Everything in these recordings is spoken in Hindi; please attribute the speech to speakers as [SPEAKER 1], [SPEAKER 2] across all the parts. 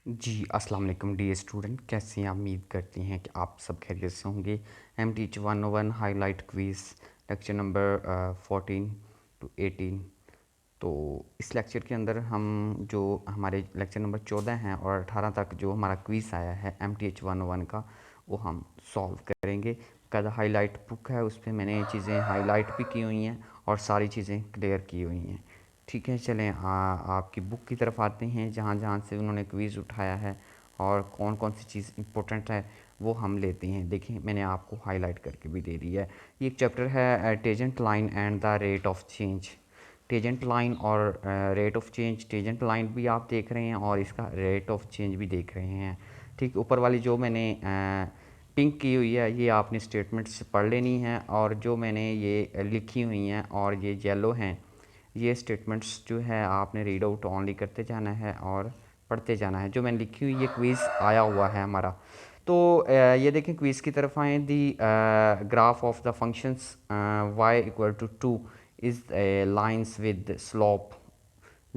[SPEAKER 1] जी, अस्सलाम वालेकुम डियर स्टूडेंट, कैसे हैं? उम्मीद करते हैं कि आप सब खैरियत से होंगे। MTech 101 highlight quiz lecture number 14 to 18। तो इस लेक्चर के अंदर हम जो हमारे लेक्चर नंबर 14 हैं और 18 तक जो हमारा क्विज़ आया है MTech 101 का, वो हम सॉल्व करेंगे। कल हाईलाइट बुक है, उस पर मैंने चीज़ें हाईलाइट भी की हुई हैं और सारी चीज़ें क्लियर की हुई हैं। ठीक है, चलें आपकी बुक की तरफ आते हैं, जहाँ जहाँ से उन्होंने क्विज़ उठाया है और कौन कौन सी चीज़ इम्पोर्टेंट है वो हम लेते हैं। देखें, मैंने आपको हाईलाइट करके भी दे दी है। ये एक चैप्टर है tangent line and the rate of change. Tangent line और rate of change, tangent line भी आप देख रहे हैं और इसका रेट ऑफ चेंज भी देख रहे हैं। ठीक, ऊपर वाली जो मैंने पिंक की हुई है ये आपने स्टेटमेंट्स पढ़ लेनी है, और जो मैंने ये लिखी हुई हैं और ये येलो हैं, ये स्टेटमेंट्स जो है आपने रीड आउट ऑनली करते जाना है और पढ़ते जाना है। जो मैंने लिखी हुई ये क्विज़ आया हुआ है हमारा। तो ये देखें, क्विज़ की तरफ आएँ। The graph of the functions y equal to 2 is lines with slope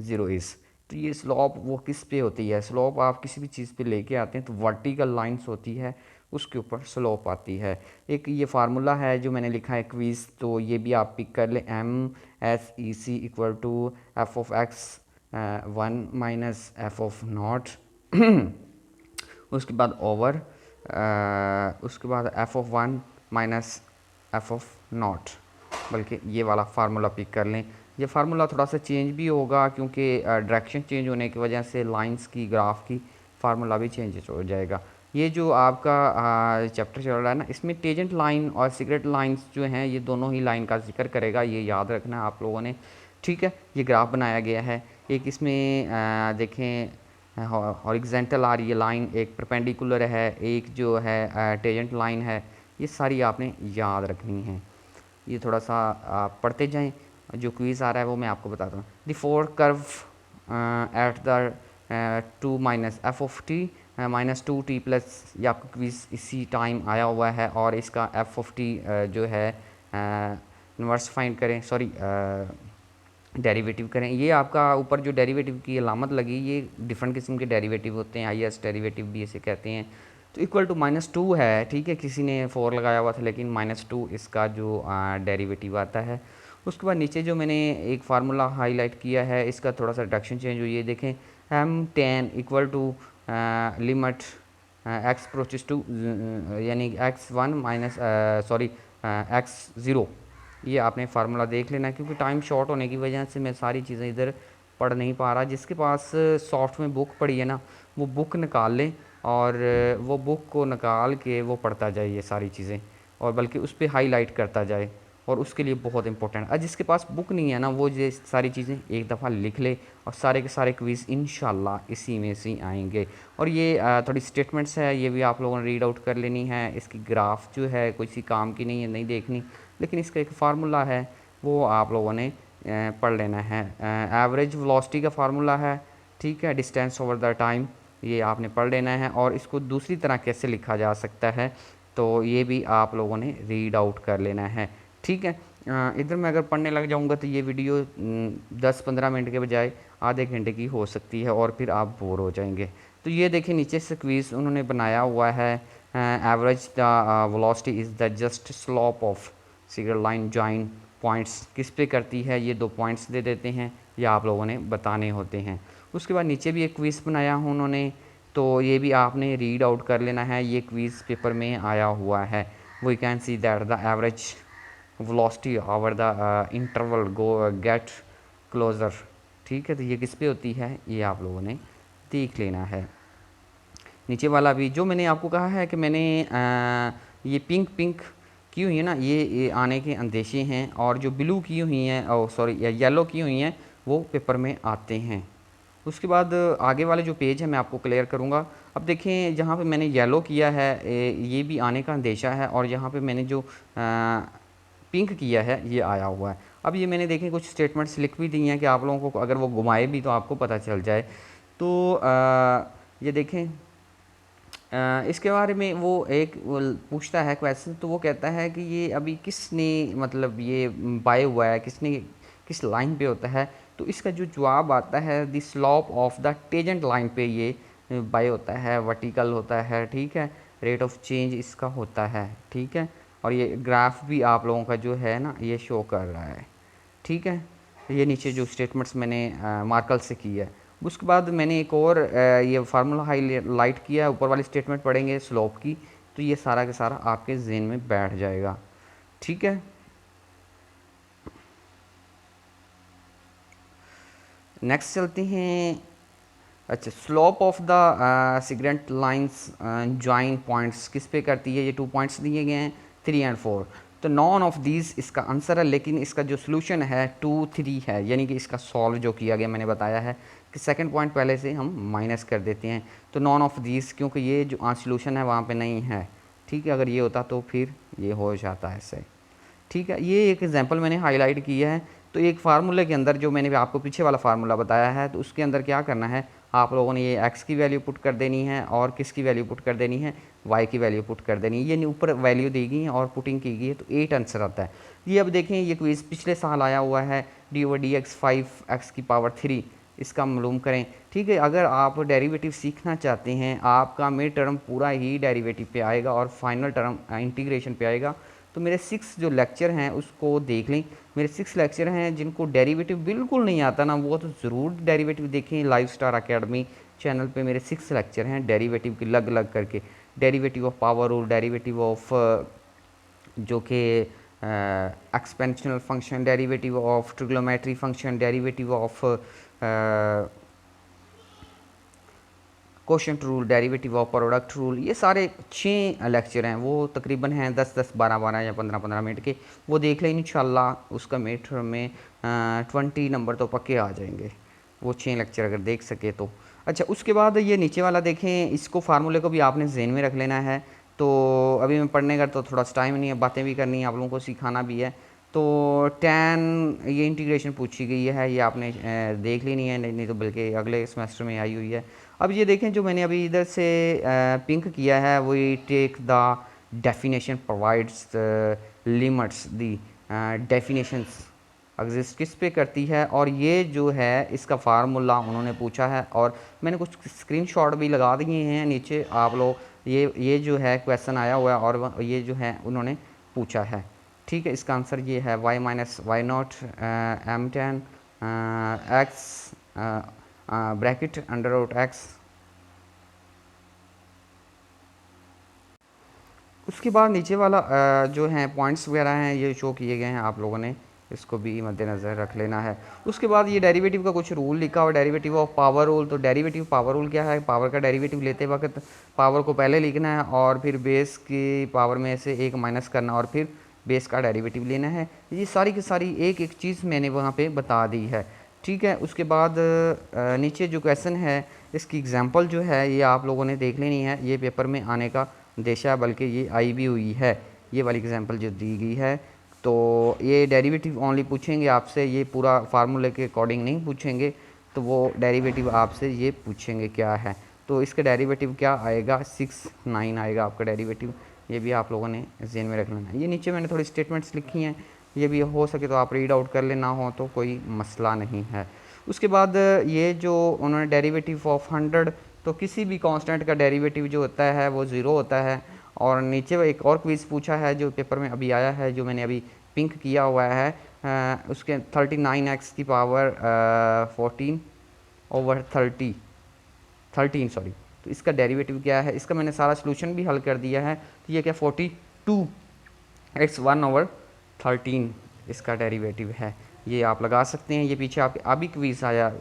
[SPEAKER 1] 0 is. तो ये स्लोप वो किस पे होती है? स्लोप आप किसी भी चीज़ पे लेके आते हैं तो वर्टिकल लाइंस होती है, उसके ऊपर स्लोप आती है। एक ये फार्मूला है जो मैंने लिखा है क्विज़, तो ये भी आप पिक कर लें। MSEC equal to F of X 1 minus F of nought उसके बाद ओवर उसके बाद F of 1 minus F of nought, बल्कि ये वाला फार्मूला पिक कर लें। ये फार्मूला थोड़ा सा चेंज भी होगा क्योंकि डायरेक्शन चेंज होने की वजह से लाइंस की, ग्राफ की फार्मूला भी चेंज हो जाएगा। ये जो आपका चैप्टर चल रहा है ना, इसमें टेजेंट लाइन और सिगरेट लाइंस जो हैं ये दोनों ही लाइन का जिक्र करेगा, ये याद रखना आप लोगों ने। ठीक है, ये ग्राफ बनाया गया है। एक इसमें देखें हॉरिजेंटल आ रही है लाइन, एक परपेंडिकुलर है, एक जो है टेजेंट लाइन है। ये सारी आपने याद रखनी है। ये थोड़ा सा आप पढ़ते जाएं। जो क्विज़ आ रहा है वो मैं आपको बताता हूँ। The four curve at the 2 minus F of T minus 2t plus, ये आपका क्विज़ इसी टाइम आया हुआ है। और इसका एफ ऑफ टी जो है इन्वर्स फाइंड करें, सॉरी डेरिवेटिव करें। ये आपका ऊपर जो डेरिवेटिव की अलामत लगी, ये डिफरेंट किस्म के डेरिवेटिव होते हैं, हाईएस्ट डेरिवेटिव भी इसे कहते हैं। तो इक्वल टू -2 है। ठीक है, किसी ने 4 लगाया हुआ था, लेकिन -2 इसका जो डेरिवेटिव आता है। उसके बाद नीचे जो मैंने एक फार्मूला हाईलाइट किया है, इसका थोड़ा सा रिडक्शन चेंज हुई है। देखें, M10 equal to limit X approaches to, यानी x1 माइनस सॉरी x0। ये आपने फार्मूला देख लेना, क्योंकि टाइम शॉर्ट होने की वजह से मैं सारी चीज़ें इधर पढ़ नहीं पा रहा। जिसके पास सॉफ्ट में बुक पड़ी है ना, वो बुक निकाल लें और वो बुक को निकाल के वो पढ़ता जाए ये सारी चीज़ें, और बल्कि उस पर हाईलाइट करता जाए, और उसके लिए बहुत इंपॉर्टेंट है। जिसके पास बुक नहीं है ना, वो ये सारी चीज़ें एक दफ़ा लिख ले, और सारे के सारे क्विज़ इंशाल्लाह इसी में से आएंगे। और ये थोड़ी स्टेटमेंट्स है, ये भी आप लोगों ने रीड आउट कर लेनी है। इसकी ग्राफ जो है कोई सी काम की नहीं है, नहीं देखनी, लेकिन इसका एक फार्मूला है वो आप लोगों ने पढ़ लेना है। एवरेज वेलोसिटी का फार्मूला है, ठीक है, डिस्टेंस ओवर द टाइम, ये आपने पढ़ लेना है। और इसको दूसरी तरह कैसे लिखा जा सकता है, तो ये भी आप लोगों ने रीड आउट कर लेना है। ठीक है, इधर मैं अगर पढ़ने लग जाऊंगा तो ये वीडियो 10-15 मिनट के बजाय आधे घंटे की हो सकती है, और फिर आप बोर हो जाएंगे। तो ये देखिए, नीचे से क्विज़ उन्होंने बनाया हुआ है। Average the velocity is the just slope of secant line join points किस पे करती है, ये 2 पॉइंट्स दे देते हैं, ये आप लोगों ने बताने होते हैं। उसके बाद नीचे भी एक क्विज़ बनाया है उन्होंने, तो ये भी आपने रीड आउट कर लेना है। ये क्विज़ पेपर में आया हुआ है। We can see that the average velocity over the interval go get closer. ठीक है, तो ये किस पे होती है ये आप लोगों ने देख लेना है। नीचे वाला भी जो मैंने आपको कहा है कि मैंने ये पिंक पिंक की हुई है ना, ये आने के अंदेशे हैं, और जो ब्लू की हुई हैं, ओ सॉरी येलो की हुई हैं, वो पेपर में आते हैं। उसके बाद आगे वाले जो पेज है मैं आपको क्लियर करूँगा। अब देखें, जहाँ पे मैंने येलो किया है ये भी आने का अंदेशा है, और यहाँ पे मैंने जो पिंक किया है ये आया हुआ है। अब ये मैंने देखें कुछ स्टेटमेंट्स लिख भी दी हैं कि आप लोगों को अगर वो घुमाए भी तो आपको पता चल जाए। तो ये देखें, इसके बारे में वो एक वो पूछता है क्वेश्चन, तो वो कहता है कि ये अभी किसने, मतलब ये बाय हुआ है किसने, किस लाइन पे होता है। तो इसका जो जवाब आता है the slope of the tangent line पे ये बाय होता है, वर्टिकल होता है, ठीक है, रेट ऑफ चेंज इसका होता है, ठीक है, और ये ग्राफ भी आप लोगों का जो है ना ये शो कर रहा है, ठीक है। ये नीचे जो स्टेटमेंट्स मैंने मार्कल से की है, उसके बाद मैंने एक और ये फार्मूला हाईलाइट किया है, ऊपर वाली स्टेटमेंट पढ़ेंगे स्लोप की, तो ये सारा के सारा आपके जहन में बैठ जाएगा, ठीक है। नेक्स्ट चलते हैं। अच्छा, slope of the secant lines join points किस पे करती है, ये 2 पॉइंट्स दिए गए हैं 3 और 4, तो नॉन ऑफ दीज इसका आंसर है, लेकिन इसका जो सोल्यूशन है 2 3 है, यानी कि इसका सॉल्व जो किया गया मैंने बताया है कि सेकंड पॉइंट पहले से हम माइनस कर देते हैं, तो नॉन ऑफ दीज, क्योंकि ये जो सोल्यूशन है वहाँ पे नहीं है, ठीक है, अगर ये होता तो फिर ये हो जाता है सही, ठीक है। ये एक एग्जांपल मैंने हाईलाइट किया है। तो एक फार्मूले के अंदर जो मैंने आपको पीछे वाला फार्मूला बताया है, तो उसके अंदर क्या करना है, आप लोगों ने ये x की वैल्यू पुट कर देनी है और किसकी वैल्यू पुट कर देनी है, y की वैल्यू पुट कर देनी है। ये ऊपर वैल्यू दी गई है और पुटिंग की गई है, तो 8 आंसर आता है। ये अब देखें, ये क्विज पिछले साल आया हुआ है, d/dx 5x⁻³ इसका मालूम करें, ठीक है। अगर आप डेरिवेटिव सीखना चाहते हैं, आपका मिड टर्म पूरा ही डेरिवेटिव पे आएगा और फाइनल टर्म इंटीग्रेशन पे आएगा, तो मेरे 6 जो लेक्चर हैं उसको देख लें। मेरे 6 लेक्चर हैं, जिनको डेरिवेटिव बिल्कुल नहीं आता ना, वो तो ज़रूर डेरिवेटिव देखें। लाइव स्टार अकेडमी चैनल पे मेरे 6 लेक्चर हैं डेरिवेटिव के अलग अलग करके, derivative of power rule, derivative of जो कि exponential function, derivative of trigonometry function, derivative of quotient rule, derivative of product rule, ये सारे 6 लेक्चर हैं, वो तकरीबन हैं 10-10, 12-12 या 15-15 मिनट के। वो देख लें, इंशाल्लाह उसका मिड टर्म में 20 नंबर तो पक्के आ जाएंगे, वो 6 लेक्चर अगर देख सके तो। अच्छा, उसके बाद ये नीचे वाला देखें, इसको फार्मूले को भी आपने जहन में रख लेना है। तो अभी मैं पढ़ने का तो थोड़ा सा टाइम नहीं है, बातें भी करनी है, आप लोगों को सिखाना भी है। तो tan ये इंटीग्रेशन पूछी गई है, ये आपने देख लेनी है, नहीं तो बल्कि अगले सेमेस्टर में आई हुई है। अब ये देखें, जो मैंने अभी इधर से पिंक किया है, वो take the definition provides limits the definitions exist किस पे करती है, और ये जो है इसका फार्मूला उन्होंने पूछा है, और मैंने कुछ स्क्रीनशॉट भी लगा दिए हैं नीचे, आप लोग ये जो है क्वेश्चन आया हुआ है और ये जो है उन्होंने पूछा है, ठीक है। इसका आंसर ये है y-y0 m10 x bracket √x। उसके बाद नीचे वाला जो है पॉइंट्स वगैरह हैं, ये शो किए गए हैं, आप लोगों ने इसको भी मद्देनज़र रख लेना है। उसके बाद ये डेरिवेटिव का कुछ रूल लिखा हुआ, डेरिवेटिव ऑफ पावर रूल। तो डेरिवेटिव पावर रूल क्या है, पावर का डेरिवेटिव लेते वक्त पावर को पहले लिखना है और फिर बेस की पावर में से एक माइनस करना और फिर बेस का डेरिवेटिव लेना है। ये सारी की सारी एक एक चीज़ मैंने वहाँ पे बता दी है, ठीक है। उसके बाद नीचे जो क्वेश्चन है, इसकी एग्जांपल जो है ये आप लोगों ने देख लेनी है, ये पेपर में आने का देशा, बल्कि ये आई भी हुई है, ये वाली एग्जांपल जो दी गई है। तो ये डेरिवेटिव ओनली पूछेंगे आपसे, ये पूरा फार्मूले के अकॉर्डिंग नहीं पूछेंगे, तो वो डेरिवेटिव आपसे ये पूछेंगे क्या है। तो इसका डेरिवेटिव क्या आएगा, 6-9 आएगा आपका डेरिवेटिव, ये भी आप लोगों ने जहन में रख लेना है। ये नीचे मैंने थोड़ी स्टेटमेंट्स लिखी हैं, ये भी हो सके तो आप रीड आउट कर लेना, हो तो कोई मसला नहीं है। उसके बाद ये जो उन्होंने डेरिवेटिव ऑफ 100, तो किसी भी कांस्टेंट का डेरिवेटिव जो होता है वो 0 होता है। और नीचे एक और क्विज़ पूछा है जो पेपर में अभी आया है, जो मैंने अभी पिंक किया हुआ है, उसके 39x की पावर 14/13 सॉरी, तो इसका डेरिवेटिव क्या है, इसका मैंने सारा सोल्यूशन भी हल कर दिया है। तो ये क्या 42x1/13 इसका डेरिवेटिव है, ये आप लगा सकते हैं। ये पीछे आप अभी क्विज़ आया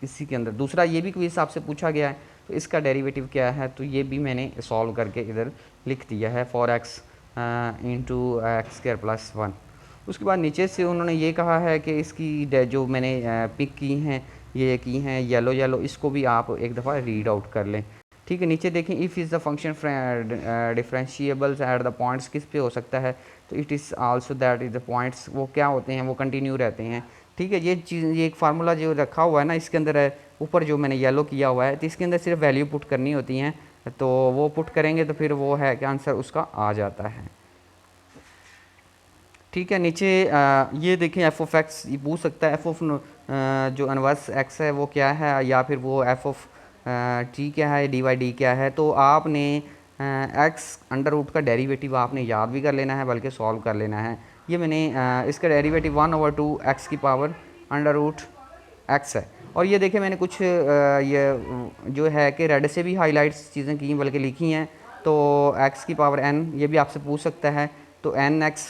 [SPEAKER 1] इसी के अंदर, दूसरा ये भी क्विज़ आपसे पूछा गया है, तो इसका डेरिवेटिव क्या है, तो ये भी मैंने सॉल्व करके इधर लिख दिया है, 4x × x²+1। उसके बाद नीचे से उन्होंने ये कहा है कि इसकी जो मैंने पिक की हैं, ये की हैं येलो, इसको भी आप एक दफ़ा रीड आउट कर लें, ठीक है। नीचे देखें, if is the function differentiables at the points किस पे हो सकता है, तो it is also that is the points, वो क्या होते हैं, वो कंटिन्यू रहते हैं, ठीक है। ये चीज़, ये एक फार्मूला जो रखा हुआ है ना, इसके अंदर ऊपर जो मैंने येलो किया हुआ है, तो इसके अंदर सिर्फ वैल्यू पुट करनी होती हैं, तो वो पुट करेंगे तो फिर वो है कि आंसर उसका आ जाता है, ठीक है। नीचे ये देखें, f(x) ये पूछ सकता है, f(of) जो इनवर्स x है वो क्या है, या फिर वो f(of टी क्या है, डी वाई डी क्या है। तो आपने एक्स अंडर रूट का डेरिवेटिव आपने याद भी कर लेना है बल्कि सॉल्व कर लेना है। ये मैंने इसका डेरिवेटिव 1/2 एक्स की पावर अंडर रूट एक्स है। और ये देखिए मैंने कुछ ये जो है कि रेड से भी हाईलाइट्स चीज़ें की बल्कि लिखी हैं। तो एक्स की पावर एन ये भी आपसे पूछ सकता है, तो एन एक्स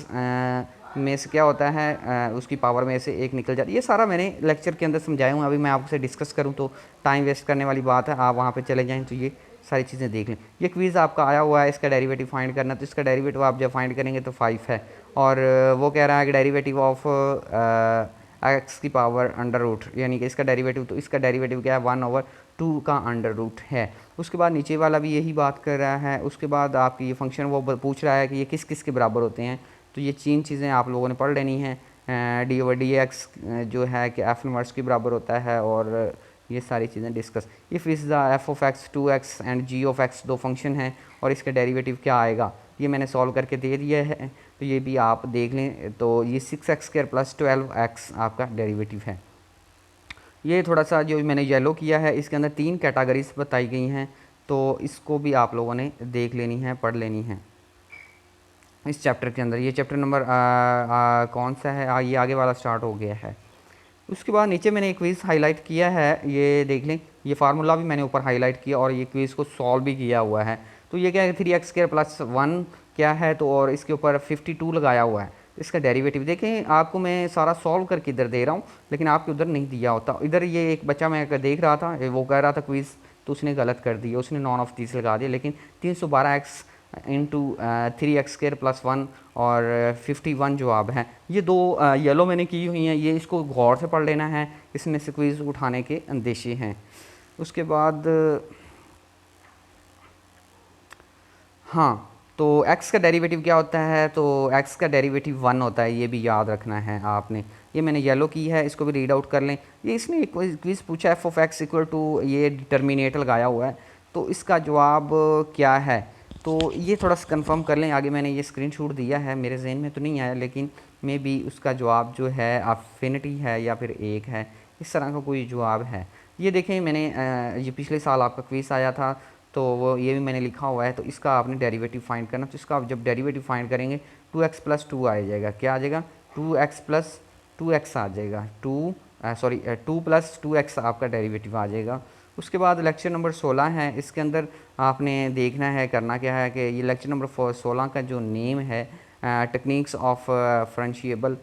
[SPEAKER 1] में से क्या होता है, उसकी पावर में से एक निकल जाती है। ये सारा मैंने लेक्चर के अंदर समझाया हूँ, अभी मैं आपसे डिस्कस करूँ तो टाइम वेस्ट करने वाली बात है। आप वहाँ पे चले जाएँ तो ये सारी चीज़ें देख लें। ये क्विज़ आपका आया हुआ है, इसका डेरिवेटिव फाइंड करना, तो इसका डेरिवेटिव आप जब फाइंड करेंगे तो 5 है। और वो कह रहा है कि डेरिवेटिव ऑफ एक्स की पावर अंडर रूट, यानी कि इसका डेरिवेटिव, तो इसका डेरिवेटिव क्या है 1/2 का अंडर रूट है। उसके बाद नीचे वाला भी यही बात कर रहा है। उसके बाद आपकी ये फंक्शन वो पूछ रहा है कि ये किस किस के बराबर होते हैं। तो ये 3 चीज़ें आप लोगों ने पढ़ लेनी हैं। डी/डी एक्स जो है कि एफ इनवर्स के बराबर होता है, और ये सारी चीज़ें discuss. If is the F of X 2x and ji of X दो फंक्शन हैं और इसका डेरिवेटिव क्या आएगा, ये मैंने सॉल्व करके दे दिया है, तो ये भी आप देख लें। तो ये 6x² + 12x आपका डेरिवेटिव है। ये थोड़ा सा जो मैंने येलो किया है इसके अंदर 3 कैटेगरीज बताई गई हैं, तो इसको भी आप लोगों ने देख लेनी है, पढ़ लेनी है इस चैप्टर के अंदर। ये चैप्टर नंबर कौन सा है, ये आगे वाला स्टार्ट हो गया है। उसके बाद नीचे मैंने एक क्विज़ हाईलाइट किया है, ये देख लें। ये फार्मूला भी मैंने ऊपर हाईलाइट किया और ये क्विज़ को सॉल्व भी किया हुआ है। तो ये क्या है, 3x² + 1 क्या है, तो और इसके ऊपर 52 लगाया हुआ है। इसका डेरिवेटिव देखें, आपको मैं सारा सॉल्व करके इधर दे रहा हूँ, लेकिन आपके उधर नहीं दिया होता। इधर ये एक बच्चा मैं देख रहा था, वो कह रहा था क्विज़, तो उसने गलत कर दिया, उसने नॉन ऑफ 30 लगा दिया। लेकिन 312x इंटू 3x² + 1 और 51 जवाब है। ये दो येलो मैंने की हुई हैं, ये इसको गौर से पढ़ लेना है, इसमें से क्विज़ उठाने के अंदेशे हैं। उसके बाद हाँ, तो x का डेरिवेटिव क्या होता है, तो x का डेरिवेटिव 1 होता है, ये भी याद रखना है आपने। ये मैंने येलो की है, इसको भी रीड आउट कर लें। ये इसने एक क्विज़ पूछा f ऑफ x = ये डिटर्मिनेट लगाया हुआ है, तो इसका जवाब क्या है, तो ये थोड़ा सा कंफर्म कर लें। आगे मैंने ये स्क्रीनशॉट दिया है, मेरे जहन में तो नहीं आया, लेकिन मे बी उसका जवाब जो है अफिनिटी है या फिर 1 है, इस तरह का कोई जवाब है। ये देखें मैंने ये पिछले साल आपका क्विज़ आया था, तो वो ये भी मैंने लिखा हुआ है। तो इसका आपने डेरिवेटिव फाइंड करना, तो इसका आप जब डेरिवेटिव फाइंड करेंगे 2x + 2 आ जाएगा। क्या आ जाएगा, 2x + 2x आ जाएगा, 2 + 2x आपका डेरिवेटिव आ जाएगा। उसके बाद लेक्चर नंबर 16 है, इसके अंदर आपने देखना है, करना क्या है कि ये लेक्चर नंबर 16 का जो नेम है टेक्निक्स ऑफ फ्रेंशिएबल,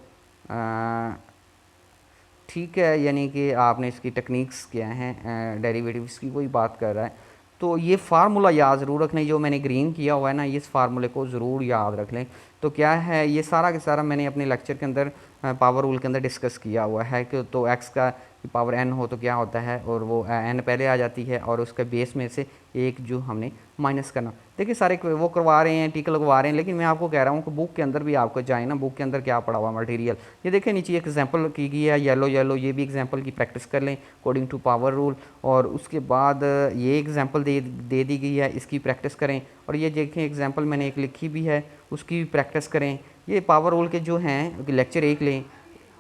[SPEAKER 1] ठीक है, यानी कि आपने इसकी टेक्निक्स क्या हैं, डेरिवेटिव्स की कोई बात कर रहा है। तो ये फार्मूला याद ज़रूर रख लें, जो मैंने ग्रीन किया हुआ है ना, इस फार्मूले को ज़रूर याद रख लें। तो क्या है, ये सारा का सारा मैंने अपने लेक्चर के अंदर पावर रूल के अंदर डिस्कस किया हुआ है कि तो एक्स का पावर n हो तो क्या होता है, और वो n पहले आ जाती है और उसके बेस में से एक जो हमने माइनस करना। देखिए सारे वो करवा रहे हैं, टिक लगवा रहे हैं, लेकिन मैं आपको कह रहा हूँ कि बुक के अंदर भी आपको जाए ना, बुक के अंदर क्या पड़ा हुआ मटेरियल। ये देखिए नीचे एक एग्जांपल की गई है येलो येलो, ये भी एग्जांपल की प्रैक्टिस कर लें अकॉर्डिंग टू पावर रूल। और उसके बाद ये एग्जांपल दे दी गई है, इसकी प्रैक्टिस करें। और ये देखें एग्जांपल मैंने एक लिखी भी है, उसकी भी प्रैक्टिस करें। ये पावर रूल के जो हैं लेक्चर 1 लें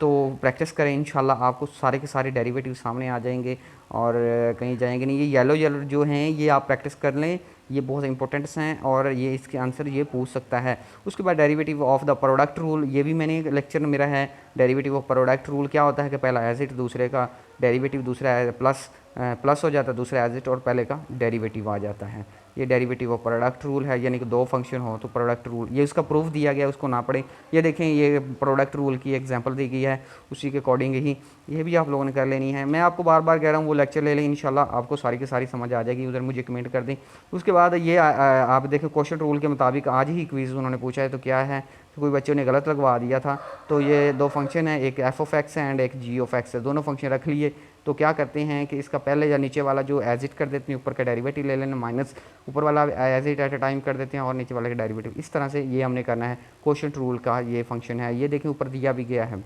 [SPEAKER 1] तो प्रैक्टिस करें, इंशाल्लाह आपको सारे के सारे डेरिवेटिव सामने आ जाएंगे और कहीं जाएंगे नहीं। ये येलो येलो जो हैं ये आप प्रैक्टिस कर लें, ये बहुत इंपॉर्टेंट्स हैं और ये इसके आंसर ये पूछ सकता है। उसके बाद derivative of the product rule, ये भी मैंने लेक्चर मेरा है। डेरिवेटिव ऑफ प्रोडक्ट रूल क्या होता है कि पहला एज इट, दूसरे का डेरिवेटिव, दूसरा प्लस हो जाता है, दूसरा एज इट, और पहले का डेरिवेटिव आ जाता है। ये डेरिवेटिव ऑफ प्रोडक्ट रूल है, यानी कि दो फंक्शन हो तो प्रोडक्ट रूल, ये उसका प्रूफ दिया गया, उसको ना पढ़ें। ये देखें ये प्रोडक्ट रूल की एग्जांपल दी गई है, उसी के अकॉर्डिंग ही ये भी आप लोगों ने कर लेनी है। मैं आपको बार बार कह रहा हूँ वो लेक्चर ले लें, इंशाल्लाह आपको सारी की सारी समझ आ जाएगी। उधर मुझे कमेंट कर दें। उसके बाद ये आप देखें क्वेश्चन रूल के मुताबिक आज ही क्विज़ उन्होंने पूछा है, तो क्या है, तो कोई बच्चों ने गलत लगवा दिया था। तो ये दो फंक्शन है, एक f ऑफ x है एंड एक g ऑफ x है, दोनों फंक्शन रख लिए। तो क्या करते हैं कि इसका पहले या नीचे वाला जो एज इट कर देते हैं, ऊपर का डेरिवेटिव ले लेना, माइनस ऊपर वाला as it at a time कर देते हैं और नीचे वाले का डेरिवेटिव। इस तरह से ये हमने करना है। क्वोशिएंट रूल का ये फंक्शन है, ये देखें ऊपर दिया भी गया है,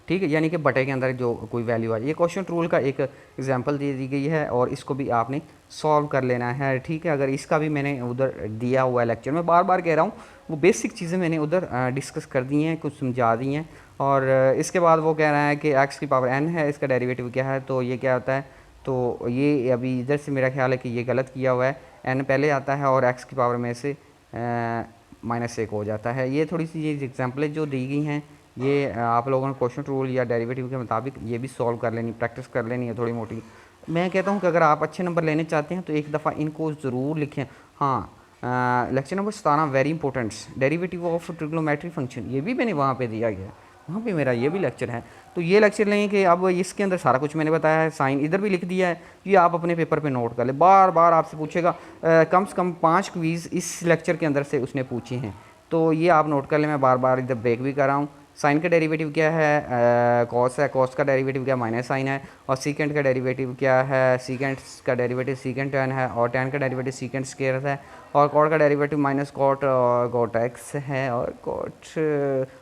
[SPEAKER 1] ठीक है, यानी कि बटे के अंदर जो कोई वैल्यू आ, ये क्वेश्चन रूल का एक एग्जांपल दे दी गई है और इसको भी आपने सॉल्व कर लेना है, ठीक है। अगर इसका भी मैंने उधर दिया हुआ है लेक्चर में, बार बार कह रहा हूँ, वो बेसिक चीज़ें मैंने उधर डिस्कस कर दी हैं, कुछ समझा दी हैं। और इसके बाद वो कह रहा है कि एक्स की पावर n है, इसका डेरिवेटिव क्या है, तो ये क्या होता है, तो ये अभी इधर से मेरा ख्याल है कि ये गलत किया हुआ है, एन पहले आता है और एक्स की पावर में से -1 हो जाता है। ये थोड़ी सी ये एग्जाम्पलें जो दी गई हैं ये आप लोगों ने क्वेश्चन रूल या डेरिवेटिव के मुताबिक ये भी सॉल्व कर लेनी, प्रैक्टिस कर लेनी है थोड़ी मोटी। मैं कहता हूँ कि अगर आप अच्छे नंबर लेने चाहते हैं तो एक दफ़ा इनको ज़रूर लिखें। हाँ, lecture number 17 very importance derivative of trigonometry function, ये भी मैंने वहाँ पे दिया गया है, वहाँ पे मेरा ये भी लेक्चर है। तो ये लेक्चर लें कि अब इसके अंदर सारा कुछ मैंने बताया है, साइन इधर भी लिख दिया है, ये आप अपने पेपर पे नोट कर ले। बार बार आपसे पूछेगा, कम से कम 5 क्वीज़ इस लेक्चर के अंदर से उसने पूछे हैं, तो ये आप नोट कर लें। मैं बार बार इधर ब्रेक भी कर रहा हूँ। साइन का डेरिवेटिव क्या है, कॉस है, कॉस का डेरिवेटिव क्या माइनस साइन है, और सीकेंट का डेरिवेटिव क्या है, सीकेंट का डेरिवेटिव सीकेंट टैन है, और टैन का डेरिवेटिव सीकेंट स्क्वायर है, और कॉट का डेरिवेटिव माइनस कॉट और कॉट एक्स है, और कॉट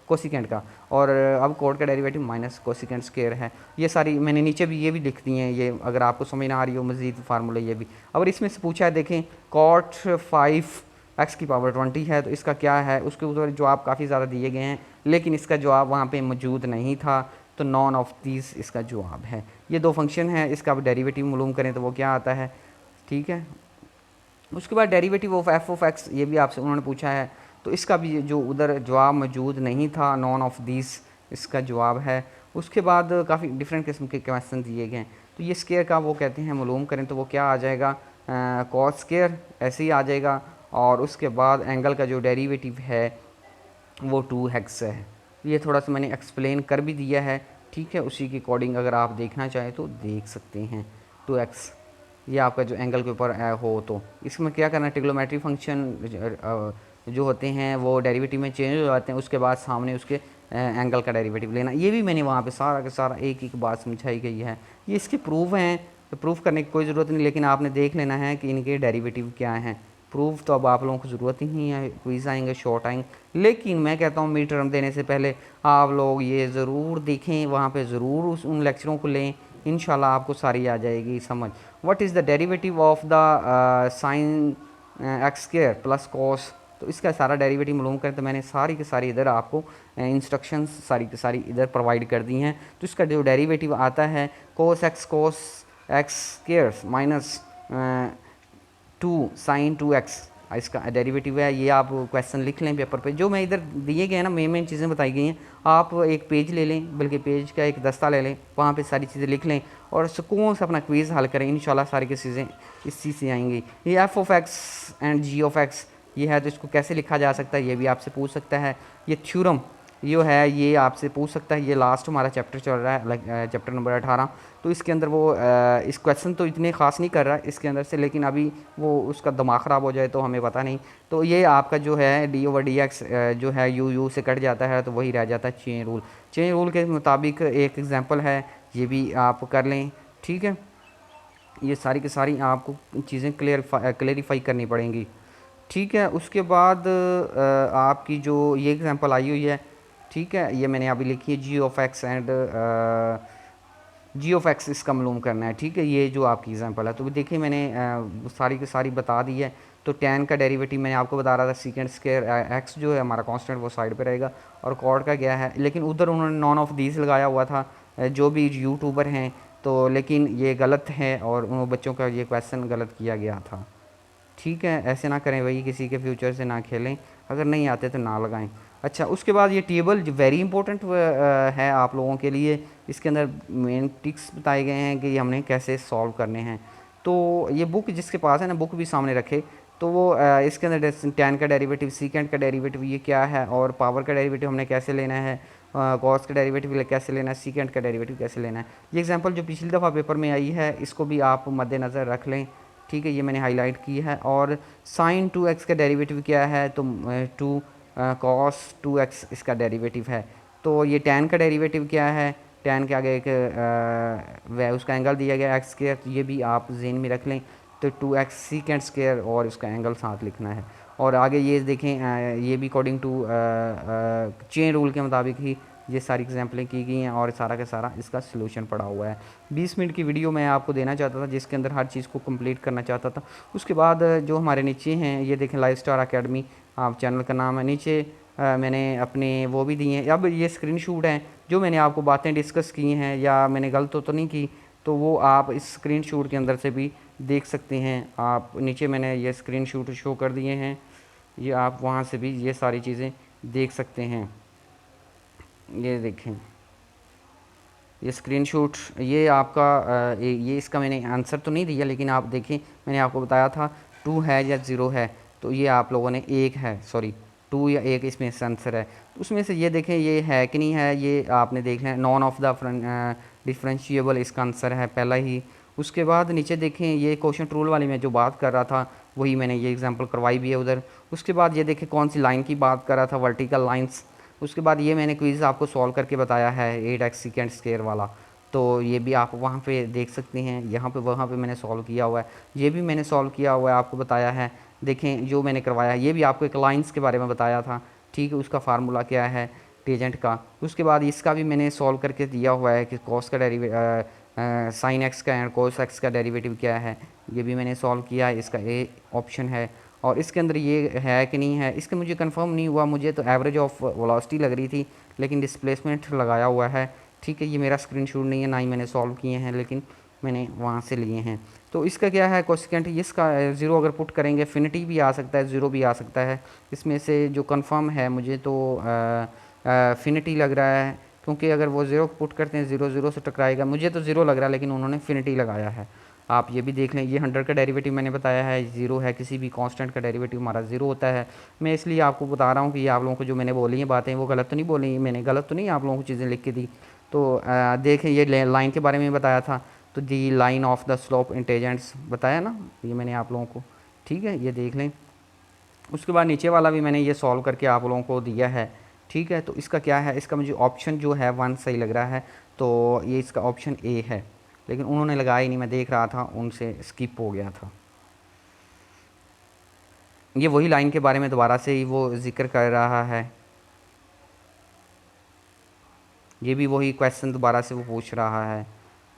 [SPEAKER 1] कोसिकेंट का, और अब कॉट का डेरिवेटिव माइनस कोसिकेंट स्क्वायर है। ये सारी मैंने नीचे भी ये भी लिख दी हैं, ये अगर आपको समझ ना आ रही हो मज़ीद फार्मूले ये भी। अगर इसमें से पूछा है, देखें कॉट 5 एक्स की पावर 20 है, तो इसका क्या है, उसके ऊपर जवाब काफ़ी ज़्यादा दिए गए हैं, लेकिन इसका जवाब वहाँ पे मौजूद नहीं था, तो नॉन ऑफ दीज इसका जवाब है। ये दो फंक्शन है, इसका अब डेरिवेटिव मालूम करें तो वो क्या आता है, ठीक है। उसके बाद derivative of F of X, ये भी आपसे उन्होंने पूछा है, तो इसका भी जो उधर जवाब मौजूद नहीं था, नॉन ऑफ दीज इसका जवाब है। उसके बाद काफ़ी डिफरेंट किस्म के क्वेश्चन दिए गए हैं, तो ये स्केयर का वो कहते हैं मालूम करें तो वो क्या आ जाएगा, कॉस स्केयर ऐसे ही आ जाएगा, और उसके बाद एंगल का जो डेरिवेटिव है वो 2x है। ये थोड़ा सा मैंने एक्सप्लेन कर भी दिया है, ठीक है, उसी के अकॉर्डिंग अगर आप देखना चाहें तो देख सकते हैं। 2x ये आपका जो एंगल के ऊपर हो, तो इसमें क्या करना है, ट्रिग्नोमेट्री फंक्शन जो होते हैं वो डेरिवेटिव में चेंज हो जाते हैं, उसके बाद सामने उसके एंगल का डेरिवेटिव लेना। ये भी मैंने वहाँ पे सारा का सारा एक एक बात समझाई गई है। ये इसके प्रूफ हैं, तो प्रूफ करने की कोई ज़रूरत नहीं, लेकिन आपने देख लेना है कि इनके डेरिवेटिव क्या हैं। प्रूफ तो अब आप लोगों को ज़रूरत ही नहीं है, क्विज़ आएंगे, शॉर्ट आएंगे, लेकिन मैं कहता हूँ मिड टर्म देने से पहले आप लोग ये ज़रूर देखें, वहाँ पे ज़रूर उन लेक्चरों को लें, इंशाल्लाह आपको सारी आ जाएगी समझ। What is the derivative of the sine x square plus cos, तो इसका सारा डेरिवेटिव मालूम करें, तो मैंने सारी की सारी इधर आपको इंस्ट्रक्शंस सारी की सारी इधर प्रोवाइड कर दी हैं। तो इसका जो डेरिवेटिव आता है cos X square minus 2 sine 2x, इसका डेरिवेटिव है। ये आप क्वेश्चन लिख लें पेपर पे, जो मैं इधर दिए गए हैं ना, मेन चीज़ें बताई गई हैं, आप एक पेज ले लें, बल्कि पेज का एक दस्ता ले लें, वहाँ पे सारी चीज़ें लिख लें और सुकून से अपना क्विज़ हल करें, इंशाल्लाह सारी की चीज़ें इस चीज़ से आएंगी। ये F of x and ji of X ये है, तो इसको कैसे लिखा जा सकता है ये भी आपसे पूछ सकता है। ये थ्योरम ये है, ये आपसे पूछ सकता है। ये लास्ट हमारा चैप्टर चल रहा है, चैप्टर नंबर 18, तो इसके अंदर वो इस क्वेश्चन तो इतने ख़ास नहीं कर रहा है इसके अंदर से, लेकिन अभी वो उसका दिमाग ख़राब हो जाए तो हमें पता नहीं। तो ये आपका जो है d/dx जो है u से कट जाता है, तो वही रह जाता है चेन रूल। चेन रूल के मुताबिक एक एग्जांपल है, ये भी आप कर लें, ठीक है। ये सारी की सारी आपको चीज़ें क्लेरिफाई करनी पड़ेंगी, ठीक है। उसके बाद आपकी जो ये एग्जांपल आई हुई है, ठीक है, ये मैंने अभी लिखी है g of x and ji of x, इसका मालूम करना है, ठीक है। ये जो आपकी एग्जांपल है, तो देखिए मैंने सारी की सारी बता दी है। तो टैन का डेरिवेटिव मैंने आपको बता रहा था सीकेंड स्क्वायर एक्स जो है हमारा कांस्टेंट वो साइड पे रहेगा, और कॉड का क्या है, लेकिन उधर उन्होंने नॉन ऑफ दीज लगाया हुआ था जो भी यूट्यूबर हैं, तो लेकिन ये गलत है और उन बच्चों का ये क्वेश्चन गलत किया गया था, ठीक है। ऐसे ना करें भाई, किसी के फ्यूचर से ना खेलें, अगर नहीं आते तो ना लगाएं। अच्छा, उसके बाद ये टेबल जो वेरी इंपॉर्टेंट है आप लोगों के लिए, इसके अंदर मेन टिक्स बताए गए हैं कि हमने कैसे सॉल्व करने हैं। तो ये बुक जिसके पास है ना, बुक भी सामने रखे, तो वो इसके अंदर टैन का डेरिवेटिव, सीकेंट का डेरिवेटिव ये क्या है, और पावर का डेरिवेटिव हमने कैसे लेना है, कॉस का डेरिवेटिव कैसे लेना है, सीकेंट का डेरिवेटिव कैसे लेना है। ये एग्जांपल जो पिछली दफ़ा पेपर में आई है, इसको भी आप मद्देनज़र रख लें, ठीक है। ये मैंने हाईलाइट की है। और साइन 2x का डेरिवेटिव क्या है, तो 2 कॉस 2x इसका डेरिवेटिव है। तो ये टैन का डेरिवेटिव क्या है, टैन के आगे एक वह उसका एंगल दिया गया एक्स स्क्वायर, तो ये भी आप जेन में रख लें। तो 2x सीकेंट स्क्वायर और उसका एंगल साथ लिखना है। और आगे ये देखें, ये भी अकॉर्डिंग टू चेन रूल के मुताबिक ही ये सारी एग्जाम्पलें की गई हैं, और सारा का सारा इसका सलूशन पड़ा हुआ है। 20 मिनट की वीडियो मैं आपको देना चाहता था, जिसके अंदर हर चीज़ को कंप्लीट करना चाहता था। उसके बाद जो हमारे नीचे हैं, ये देखें लाइफ स्टार अकेडमी आप चैनल का नाम है, नीचे मैंने अपने वो भी दिए हैं। अब ये स्क्रीनशॉट हैं जो मैंने आपको बातें डिस्कस की हैं, या मैंने गलत तो नहीं की, तो वो आप इस स्क्रीनशॉट के अंदर से भी देख सकते हैं। आप नीचे मैंने ये स्क्रीनशॉट शो कर दिए हैं, ये आप वहाँ से भी ये सारी चीज़ें देख सकते हैं। ये देखें, ये स्क्रीनशॉट, ये आपका ये इसका मैंने आंसर तो नहीं दिया, लेकिन आप देखें मैंने आपको बताया था 2 है या 0 है, तो ये आप लोगों ने 1 है, सॉरी 2 या 1 इसमें से आंसर है। तो उसमें से ये देखें ये है कि नहीं है, ये आपने देखना है। नॉन ऑफ द डिफरेंशिएबल इसका आंसर है पहला ही। उसके बाद नीचे देखें, ये क्वेश्चन रूल वाली मैं जो बात कर रहा था वही मैंने ये एग्जांपल करवाई भी है उधर। उसके बाद ये देखें कौन सी लाइन की बात कर रहा था, वर्टिकल लाइंस। उसके बाद ये मैंने क्विज़ आपको सॉल्व करके बताया है 8x सेकेंड स्क्वायर वाला, तो ये भी आप वहाँ पे देख सकते हैं। यहाँ पे वहाँ पे मैंने सॉल्व किया हुआ है, ये भी मैंने सॉल्व किया हुआ है, आपको बताया है। देखें जो मैंने करवाया, ये भी आपको एक लाइंस के बारे में बताया था, ठीक है, उसका फार्मूला क्या है टेजेंट का। उसके बाद इसका भी मैंने सॉल्व करके दिया हुआ है कि कॉस का साइन एक्स का एंड कोस एक्स का डेरिवेटिव क्या है, ये भी मैंने सॉल्व किया है। इसका ए ऑप्शन है। और इसके अंदर ये है कि नहीं है, इसके मुझे कंफर्म नहीं हुआ, मुझे तो एवरेज ऑफ वेलोसिटी लग रही थी, लेकिन डिस्प्लेसमेंट लगाया हुआ है, ठीक है। ये मेरा स्क्रीनशॉट नहीं है, ना ही मैंने सॉल्व किए हैं, लेकिन मैंने वहाँ से लिए हैं। तो इसका क्या है कोसेकेंट, इसका 0 अगर पुट करेंगे फिनिटी भी आ सकता है, 0 भी आ सकता है। इसमें से जो कंफर्म है मुझे तो फिनिटी लग रहा है, क्योंकि अगर वो 0 पुट करते हैं 0 0 से टकराएगा। मुझे तो 0 लग रहा है, लेकिन उन्होंने फिनिटी लगाया है। आप ये भी देख लें, ये 100 का डेरिवेटिव मैंने बताया है 0 है, किसी भी कांस्टेंट का डेरिवेटिव हमारा 0 होता है। मैं इसलिए आपको बता रहा हूँ कि ये आप लोगों को जो मैंने बोली हैं बातें वो गलत तो नहीं बोली, मैंने गलत तो नहीं आप लोगों को चीज़ें लिख के दी। तो देखें ये लाइन के बारे में बताया था, तो दी लाइन ऑफ द स्लोप इन टेजेंट्स बताया ना, ये मैंने आप लोगों को, ठीक है, ये देख लें। उसके बाद नीचे वाला भी मैंने ये सॉल्व करके आप लोगों को दिया है, ठीक है। तो इसका क्या है, इसका मुझे ऑप्शन जो है 1 सही लग रहा है, तो ये इसका ऑप्शन ए है, लेकिन उन्होंने लगाया ही नहीं, मैं देख रहा था उनसे स्किप हो गया था। ये वही लाइन के बारे में दोबारा से ही वो जिक्र कर रहा है, ये भी वही क्वेश्चन दोबारा से वो पूछ रहा है।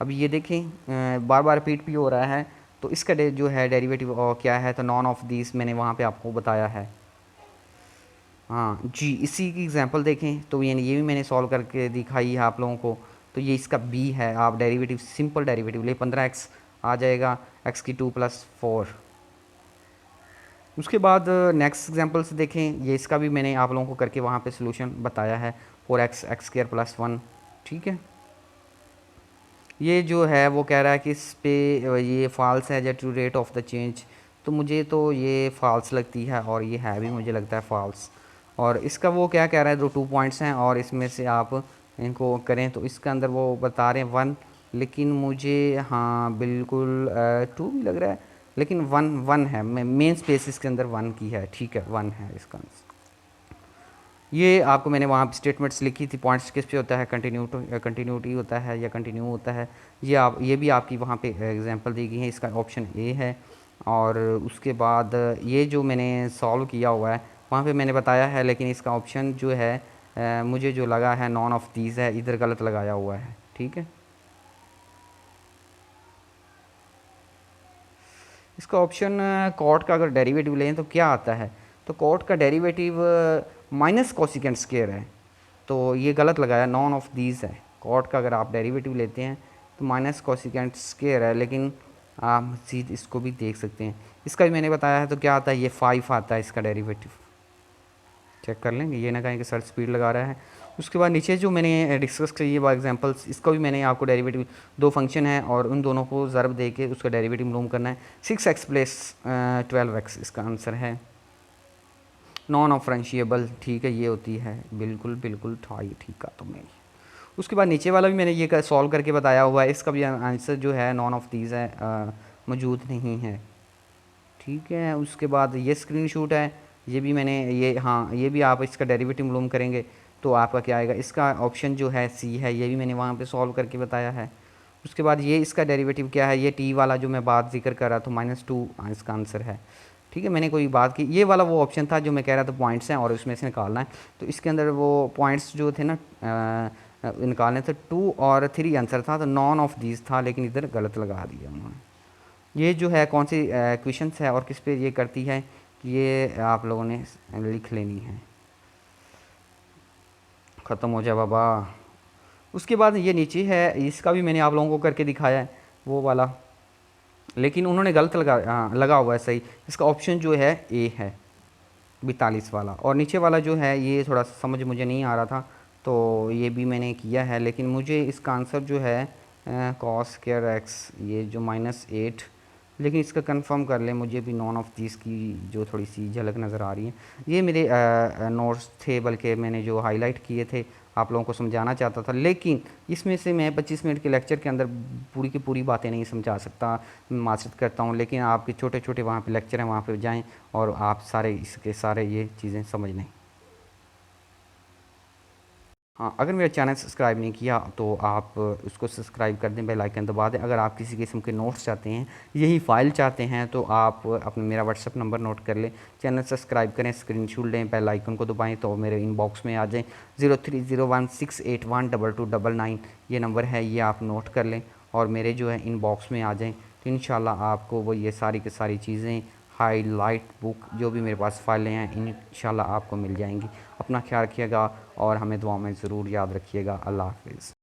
[SPEAKER 1] अब ये देखें बार बार रिपीट भी हो रहा है, तो इसका जो है डेरिवेटिव क्या है, तो नॉन ऑफ दिस मैंने वहाँ पे आपको बताया है। हाँ जी, इसी की एग्जांपल देखें, तो ये भी मैंने सॉल्व करके दिखाई है आप लोगों को। तो ये इसका बी है, आप डेरिवेटिव सिंपल डेरिवेटिव ले 15x आ जाएगा, x की 2 + 4। उसके बाद नेक्स्ट एग्जांपल से देखें, ये इसका भी मैंने आप लोगों को करके वहाँ पे सोल्यूशन बताया है 4x x² + 1, ठीक है। ये जो है वो कह रहा है कि इस पे ये फॉल्स है jet to rate of the change, तो मुझे तो ये फॉल्स लगती है, और ये है भी मुझे लगता है फॉल्स। और इसका वो क्या कह रहा है, 2 पॉइंट्स हैं और इसमें से आप इनको करें, तो इसके अंदर वो बता रहे हैं 1, लेकिन मुझे हाँ बिल्कुल 2 भी लग रहा है, लेकिन 1 है, मेन स्पेस इसके अंदर 1 की है, ठीक है, 1 है इसका आंसर। ये आपको मैंने वहाँ स्टेटमेंट्स लिखी थी, पॉइंट्स किस पे होता है, कंटिन्यूटी होता है या कंटिन्यू होता है, ये भी आपकी वहाँ पे एग्जांपल दी गई है, इसका ऑप्शन ए है। और उसके बाद ये जो मैंने सॉल्व किया हुआ है वहाँ पे मैंने बताया है, लेकिन इसका ऑप्शन जो है मुझे जो लगा है नॉन ऑफ दीज है, इधर गलत लगाया हुआ है, ठीक है। इसका ऑप्शन कॉट का अगर डेरिवेटिव लें तो क्या आता है, तो कॉट का डेरिवेटिव माइनस कोसिकेंट स्क्वायर है, तो ये गलत लगाया, नॉन ऑफ दीज है। कॉट का अगर आप डेरिवेटिव लेते हैं तो माइनस कोसिकेंट स्क्वायर है, लेकिन आप मज़ीद इसको भी देख सकते हैं, इसका भी मैंने बताया है। तो क्या आता है, ये 5 आता है इसका डेरिवेटिव, चेक कर लेंगे, ये ना कहें कि सर स्पीड लगा रहा है। उसके बाद नीचे जो मैंने डिस्कस की ये एग्जांपल्स, इसका भी मैंने आपको डेरिवेटिव, 2 फंक्शन है और उन दोनों को ज़रब दे के उसका डेरिवेटिव मालूम करना है। 6x + 12x इसका आंसर है। नॉन ऑफरेंशिएबल, ठीक है, ये होती है, बिल्कुल बिल्कुल ठीक है तो मैं। उसके बाद नीचे वाला भी मैंने ये सॉल्व करके बताया हुआ है, इसका भी आंसर जो है नॉन ऑफ दीज है, मौजूद नहीं है, ठीक है। उसके बाद ये स्क्रीनशॉट है, ये भी मैंने ये, हाँ ये भी आप इसका डेरिवेटिव मालूम करेंगे तो आपका क्या आएगा, इसका ऑप्शन जो है सी है, ये भी मैंने वहाँ पे सॉल्व करके बताया है। उसके बाद ये इसका डेरिवेटिव क्या है, ये टी वाला जो मैं बात जिक्र कर रहा था -2 इसका आंसर है, ठीक है। मैंने कोई बात की, ये वाला वो ऑप्शन था जो मैं कह रहा था पॉइंट्स हैं और उसमें से निकालना है, तो इसके अंदर वो पॉइंट्स जो थे ना निकालने थे, 2 और 3 आंसर था, तो नॉन ऑफ दीज था, लेकिन इधर गलत लगा दिया उन्होंने। ये जो है कौन सी क्वेश्चंस है और किस पे ये करती है, ये आप लोगों ने लिख लेनी है। ख़त्म हो जाए बाबा, उसके बाद ये नीचे है, इसका भी मैंने आप लोगों को करके दिखाया है वो वाला, लेकिन उन्होंने गलत लगा हुआ है सही। इसका ऑप्शन जो है ए है 42 वाला। और नीचे वाला जो है ये थोड़ा सा समझ मुझे नहीं आ रहा था, तो ये भी मैंने किया है, लेकिन मुझे इसका आंसर जो है कॉस स्क्वायर एक्स, ये जो -8, लेकिन इसका कंफर्म कर लें, मुझे भी नॉन ऑफ दिस की जो थोड़ी सी झलक नज़र आ रही है। ये मेरे नोट्स थे, बल्कि मैंने जो हाईलाइट किए थे आप लोगों को समझाना चाहता था, लेकिन इसमें से मैं 25 मिनट के लेक्चर के अंदर पूरी की पूरी बातें नहीं समझा सकता, माजरत करता हूँ। लेकिन आपके छोटे छोटे वहाँ पे लेक्चर हैं, वहाँ पे जाएं और आप सारे इसके सारे ये चीज़ें समझ लें। हाँ, अगर मेरा चैनल सब्सक्राइब नहीं किया तो आप उसको सब्सक्राइब कर दें, बेल आइकन दबा दें। अगर आप किसी किस्म के नोट्स चाहते हैं, यही फ़ाइल चाहते हैं, तो आप अपना मेरा व्हाट्सअप नंबर नोट कर लें, चैनल सब्सक्राइब करें, स्क्रीनशॉट लें, बेल आइकन को दबाएं तो मेरे इनबॉक्स में आ जाएं। 0301681229 ये नंबर है, ये आप नोट कर लें और मेरे जो है इनबॉक्स में आ जाएँ, तो इंशाल्लाह आपको वो ये सारी की सारी चीज़ें, हाईलाइट बुक, जो भी मेरे पास फ़ाइलें हैं, इंशाल्लाह आपको मिल जाएंगी। अपना ख्याल रखिएगा और हमें दुआ में ज़रूर याद रखिएगा। अल्लाह हाफ़िज़।